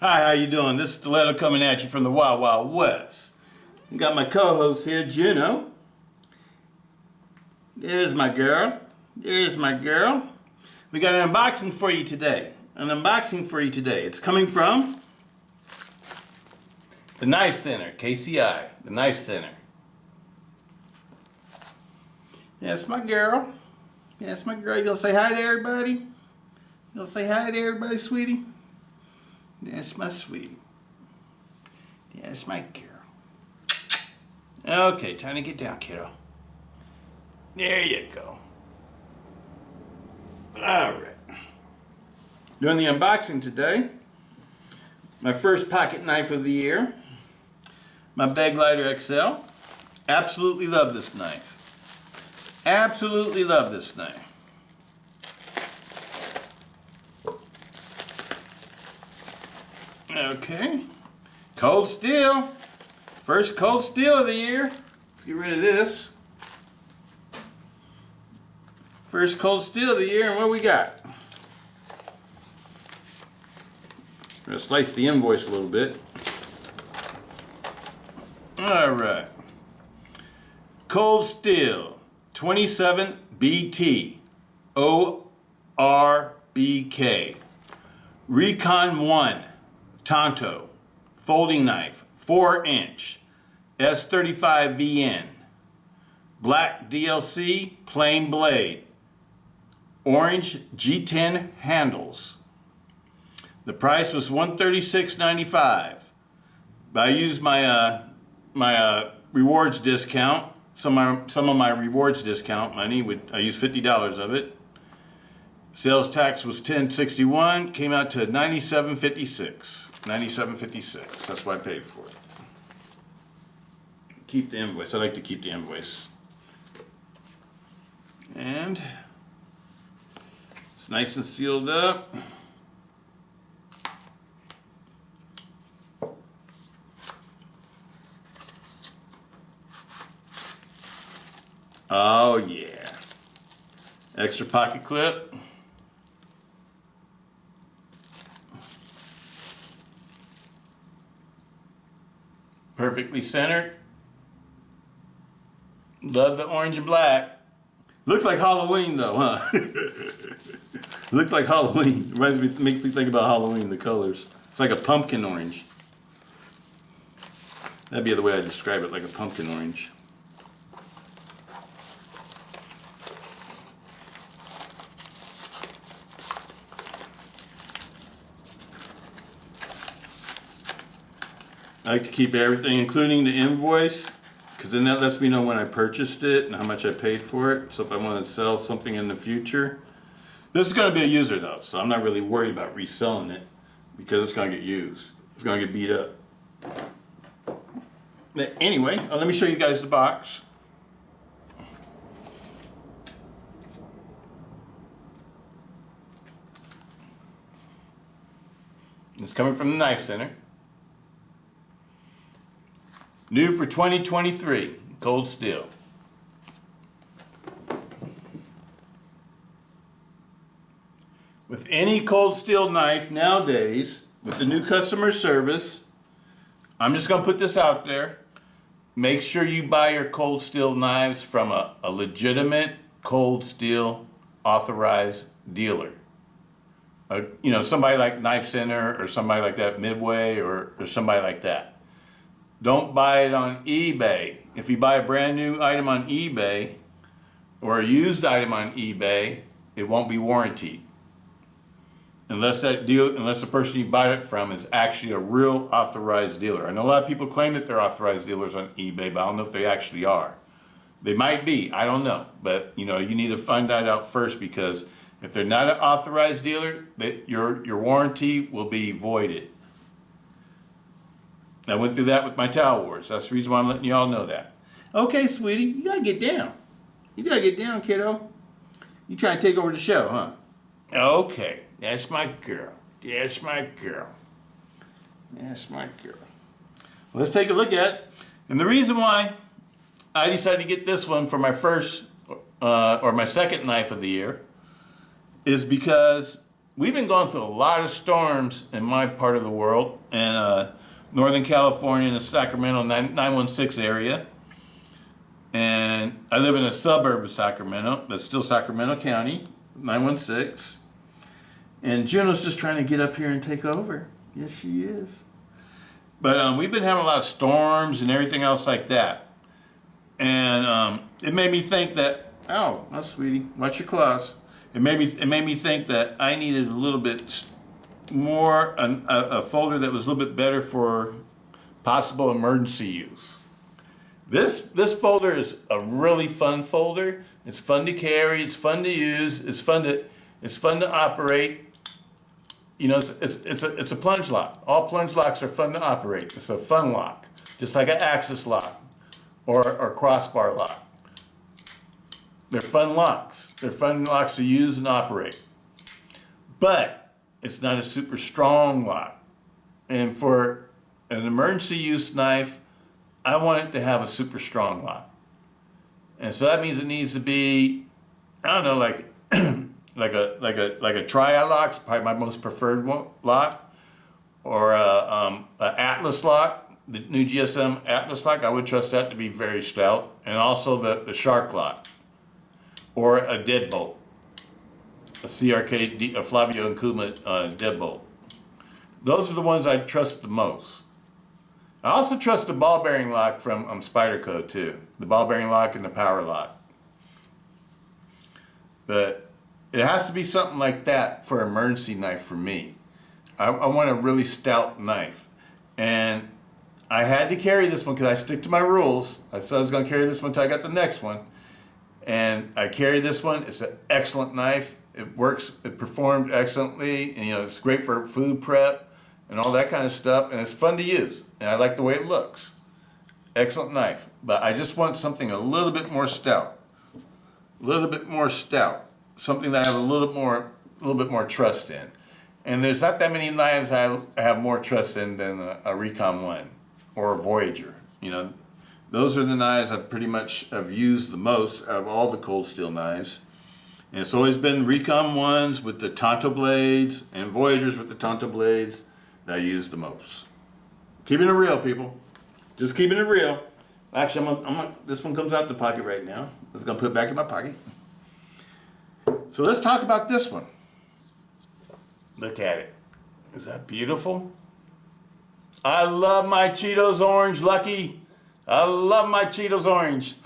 Hi, how you doing? This is Stiletto coming at you from the Wild Wild West. Got my co-host here, Juno. There's my girl. There's my girl. We got an unboxing for you today. It's coming from the Knife Center, KCI, the Knife Center. That's my girl. That's my girl. You gonna say hi to everybody? You gonna say hi to everybody, sweetie? That's my sweetie. That's my girl. Okay, time to get down, kiddo. There you go. Alright. Doing the unboxing today. My first pocket knife of the year. My Bag Lighter XL. Absolutely love this knife. Absolutely love this knife. Okay, cold steel. First cold steel of the year. Let's get rid of this. First cold steel of the year, and what we got? I'm gonna slice the invoice a little bit. All right. Cold steel, 27 BT, ORBK, Recon 1. Tanto, folding knife, 4-inch, S35VN, black DLC, plain blade, orange G10 handles. The price was $136.95. But I used my rewards discount, some of my rewards discount money. I used $50 of it. Sales tax was $10.61, came out to $97.56. $97.56. That's what I paid for it. Keep the invoice. I like to keep the invoice. And it's nice and sealed up. Oh yeah. Extra pocket clip. Perfectly centered. Love the orange and black. Looks like Halloween though, huh? Looks like Halloween. Makes me think about Halloween, the colors. It's like a pumpkin orange. That'd be the way I describe it, like a pumpkin orange. I like to keep everything, including the invoice, because then that lets me know when I purchased it and how much I paid for it. So if I want to sell something in the future, this is going to be a user though, so I'm not really worried about reselling it because it's going to get used. It's going to get beat up. But anyway, let me show you guys the box. It's coming from the Knife Center. New for 2023, cold steel. With any cold steel knife nowadays, with the new customer service, I'm just gonna put this out there. Make sure you buy your cold steel knives from a legitimate cold steel authorized dealer. You know, somebody like Knife Center or somebody like that, Midway or somebody like that. Don't buy it on eBay. If you buy a brand new item on eBay or a used item on eBay, it won't be warranted. Unless the person you buy it from is actually a real authorized dealer. I know a lot of people claim that they're authorized dealers on eBay, but I don't know if they actually are. They might be, I don't know. But you need to find that out first, because if they're not an authorized dealer, your warranty will be voided. I went through that with my Towel Wars. That's the reason why I'm letting you all know that. Okay, sweetie, you gotta get down. You gotta get down, kiddo. You trying to take over the show, huh? Okay, that's my girl. That's my girl. That's my girl. Let's take a look at it. And the reason why I decided to get this one for my first or my second knife of the year is because we've been going through a lot of storms in my part of the world, and Northern California in the Sacramento 916 area. And I live in a suburb of Sacramento, that's still Sacramento County, 916. And Juno's just trying to get up here and take over. Yes, she is. But we've been having a lot of storms and everything else like that. And it made me think that, oh, no, sweetie, watch your claws. It made me think that I needed a little bit more, a folder that was a little bit better for possible emergency use. This folder is a really fun folder. It's fun to carry. It's fun to use. It's fun to operate. You know, it's a plunge lock. All plunge locks are fun to operate. It's a fun lock, just like an axis lock or crossbar lock. They're fun locks. They're fun locks to use and operate. But it's not a super strong lock. And for an emergency use knife, I want it to have a super strong lock. And so that means it needs to be, I don't know, like a tri lock's probably my most preferred lock, or a Atlas lock, the new GSM Atlas lock. I would trust that to be very stout, and also the Shark lock, or a deadbolt, a CRK, a Flavio and Kuma deadbolt. Those are the ones I trust the most. I also trust the ball bearing lock from Spyderco too, the ball bearing lock and the power lock. But it has to be something like that for an emergency knife for me. I want a really stout knife. And I had to carry this one because I stick to my rules. I said I was going to carry this one until I got the next one. And I carry this one. It's an excellent knife. It works, it performed excellently. And, you know, it's great for food prep and all that kind of stuff. And it's fun to use. And I like the way it looks. Excellent knife. But I just want something a little bit more stout. A little bit more stout. Something that I have a little bit more trust in. And there's not that many knives I have more trust in than a Recon 1 or a Voyager. You know, those are the knives I pretty much have used the most out of all the cold steel knives. And it's always been Recon 1s with the Tanto blades and Voyagers with the Tanto blades that I use the most. Keeping it real, people. Just keeping it real. Actually, this one comes out the pocket right now. I'm just gonna put it back in my pocket. So let's talk about this one. Look at it. Is that beautiful? I love my Cheetos orange, Lucky. I love my Cheetos orange.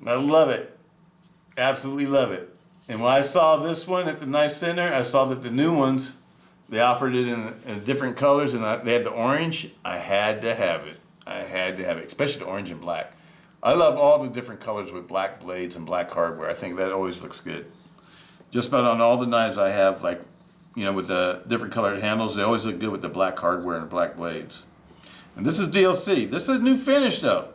I love it. Absolutely love it. And when I saw this one at the Knife Center, I saw that the new ones, they offered it in different colors, and they had the orange. I had to have it. I had to have it, especially the orange and black. I love all the different colors with black blades and black hardware. I think that always looks good. Just about on all the knives I have, like, you know, with the different colored handles, they always look good with the black hardware and black blades. And this is DLC. This is a new finish, though.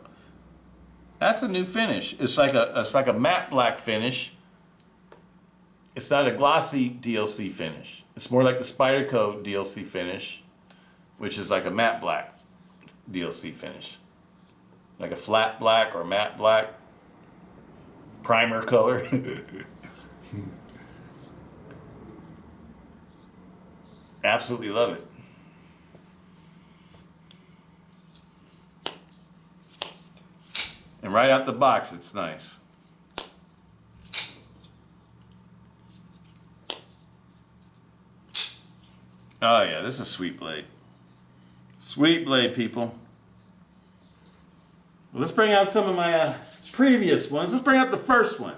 That's a new finish. It's like a matte black finish. It's not a glossy DLC finish. It's more like the Spyderco DLC finish, which is like a matte black DLC finish. Like a flat black or matte black primer color. Absolutely love it. And right out the box, it's nice. Oh yeah, this is a sweet blade. Sweet blade, people. Well, let's bring out some of my previous ones. Let's bring out the first one.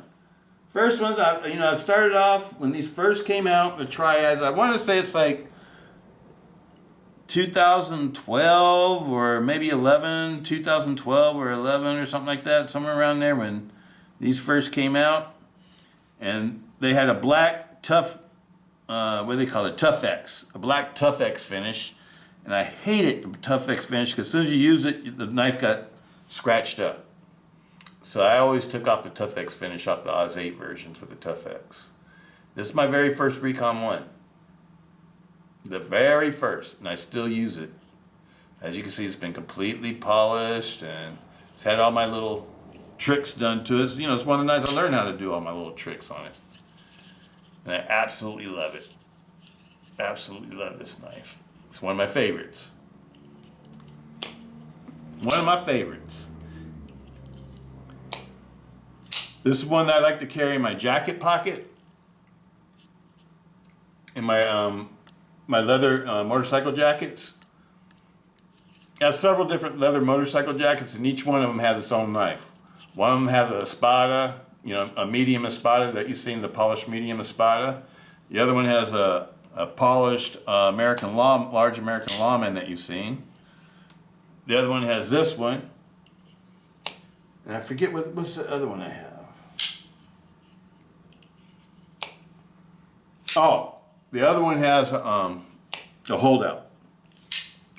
First ones, I started off when these first came out, the Triads. I want to say it's like 2012 or maybe 11, 2012 or 11 or something like that, somewhere around there when these first came out. And they had a black tough, what do they call it, Tough X, a black Tough X finish. And I hated the Tough X finish because as soon as you use it, the knife got scratched up. So I always took off the Tough X finish off the Oz 8 versions with the Tough X. This is my very first Recon 1. The very first, and I still use it. As you can see, it's been completely polished, and it's had all my little tricks done to it. You know, it's one of the knives I learned how to do all my little tricks on it. And I absolutely love it. Absolutely love this knife. It's one of my favorites. One of my favorites. This is one that I like to carry in my jacket pocket. In my my leather motorcycle jackets. I have several different leather motorcycle jackets, and each one of them has its own knife. One of them has a espada, you know, a medium espada that you've seen, the polished medium espada. The other one has a polished large American lawman that you've seen. The other one has this one. And I forget what's the other one I have. Oh, the other one has a holdout.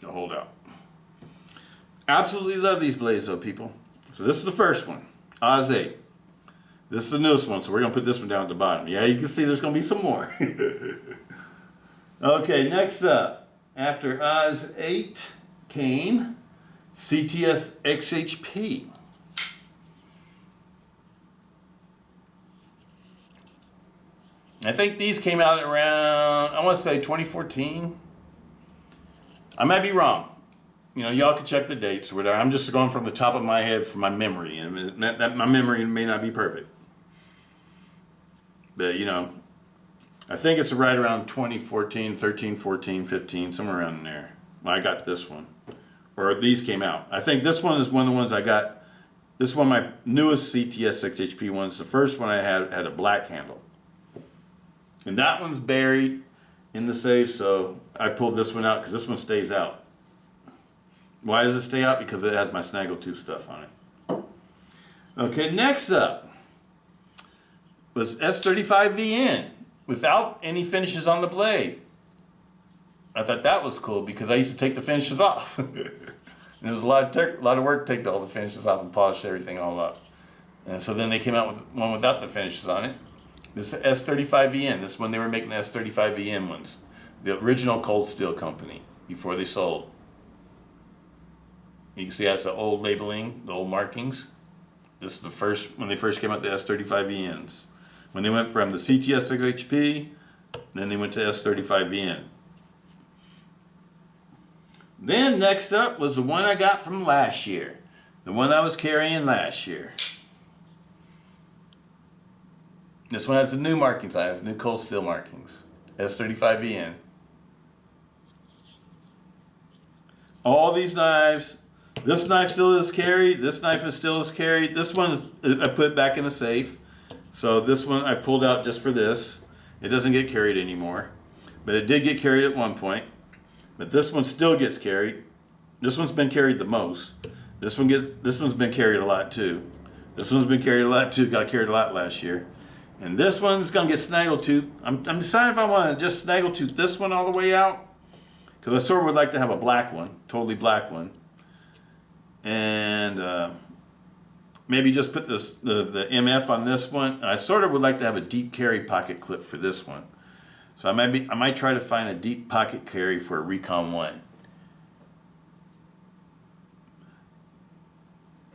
A holdout. Absolutely love these blades though, people. So this is the first one, Oz 8. This is the newest one, so we're gonna put this one down at the bottom. Yeah, you can see there's gonna be some more. Okay, next up, after Oz 8 came CTS XHP. I think these came out around, I want to say 2014. I might be wrong. You know, y'all can check the dates or whatever. I'm just going from the top of my head from my memory, and my memory may not be perfect. But, you know, I think it's right around 2014, 13, 14, 15, somewhere around in there. I got this one. Or these came out. I think this one is one of the ones I got. This is one of my newest CTS XHP ones. The first one I had a black handle. And that one's buried in the safe, so I pulled this one out because this one stays out. Why does it stay out? Because it has my Snaggletooth stuff on it. Okay, next up was S35VN without any finishes on the blade. I thought that was cool because I used to take the finishes off. And it was a lot of work to take all the finishes off and polish everything all up. And so then they came out with one without the finishes on it. This is S35VN. This is when they were making the S35VN ones. The original Cold Steel company before they sold. You can see that's the old labeling, the old markings. This is the first, when they first came out, the S35VNs. When they went from the CTS 6HP, then they went to S35VN. Then next up was the one I got from last year. The one I was carrying last year. This one has the new markings on it, has new Cold Steel markings. S35VN. All these knives, this knife still is carried, this knife is still is carried. This one I put back in the safe. So this one I pulled out just for this. It doesn't get carried anymore. But it did get carried at one point. But this one still gets carried. This one's been carried the most. This one's been carried a lot too. This one's been carried a lot too, got carried a lot last year. And this one's gonna get Snaggletooth. I'm deciding if I wanna just Snaggletooth this one all the way out. Because I sort of would like to have a black one, totally black one. And maybe just put this, the MF on this one. And I sort of would like to have a deep carry pocket clip for this one. So I might try to find a deep pocket carry for a Recon 1.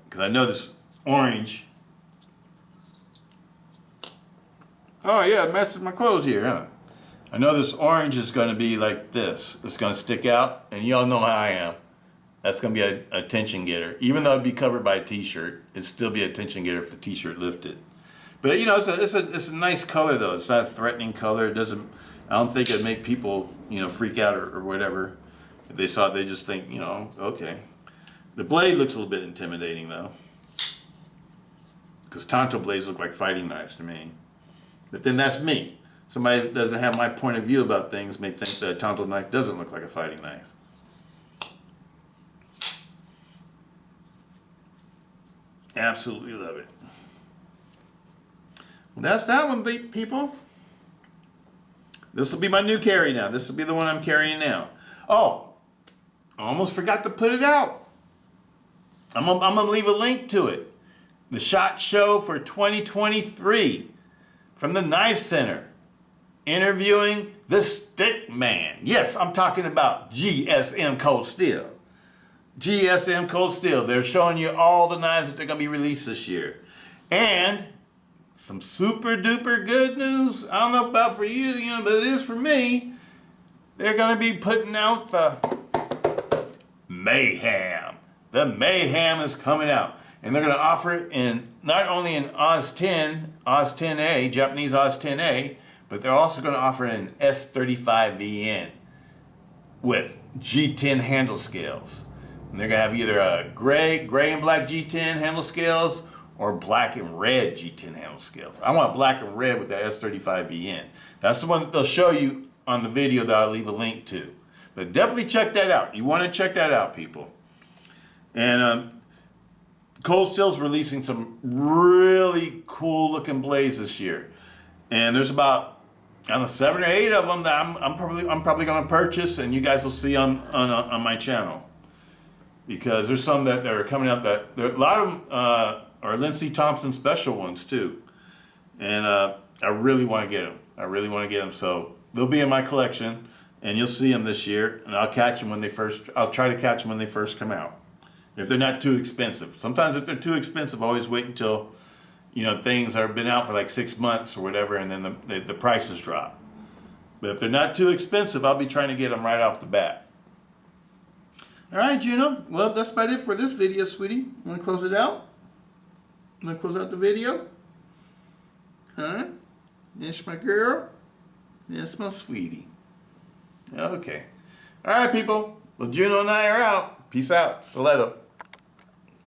Because I know this orange. Oh yeah, it matches my clothes here, huh? I know this orange is going to be like this. It's going to stick out, and y'all know how I am. That's going to be a attention getter. Even though it'd be covered by a t-shirt, it'd still be a attention getter if the t-shirt lifted. But you know, it's a nice color though. It's not a threatening color. It doesn't. I don't think it'd make people, you know, freak out or whatever. If they saw it, they just think, you know, okay. The blade looks a little bit intimidating though, because Tanto blades look like fighting knives to me. But then that's me. Somebody that doesn't have my point of view about things may think that a Tanto knife doesn't look like a fighting knife. Absolutely love it. Well, that's that one, people. This will be my new carry now. This will be the one I'm carrying now. Oh, I almost forgot to put it out. I'm gonna leave a link to it. The SHOT Show for 2023 from the Knife Center. Interviewing the Stick Man. Yes, I'm talking about GSM Cold Steel. GSM Cold Steel. They're showing you all the knives that they're going to be released this year. And some super duper good news. I don't know about for you, but it is for me. They're going to be putting out the Mayhem. The Mayhem is coming out. And they're going to offer it in not only in Oz 10, Oz 10A, Japanese Oz 10A, but they're also going to offer it in S35VN with G10 handle scales. And they're going to have either a gray and black G10 handle scales or black and red G10 handle scales. I want black and red with the S35VN. That's the one that they'll show you on the video that I'll leave a link to. But definitely check that out. You want to check that out, people. And Cold Steel's releasing some really cool looking blades this year. And there's about, I don't know, 7 or 8 of them that I'm probably going to purchase, and you guys will see on my channel. Because there's some that are coming out that, a lot of them are Lindsey Thompson special ones too. And I really want to get them. I really want to get them. So they'll be in my collection, and you'll see them this year, and I'll try to catch them when they first come out. If they're not too expensive. Sometimes if they're too expensive, I always wait until, things have been out for like 6 months or whatever, and then the prices drop. But if they're not too expensive, I'll be trying to get them right off the bat. All right, Juno. Well, that's about it for this video, sweetie. You want to close it out? You want to close out the video? Huh? Yes, my girl. Yes, my sweetie. Okay. All right, people. Well, Juno and I are out. Peace out. Stiletto.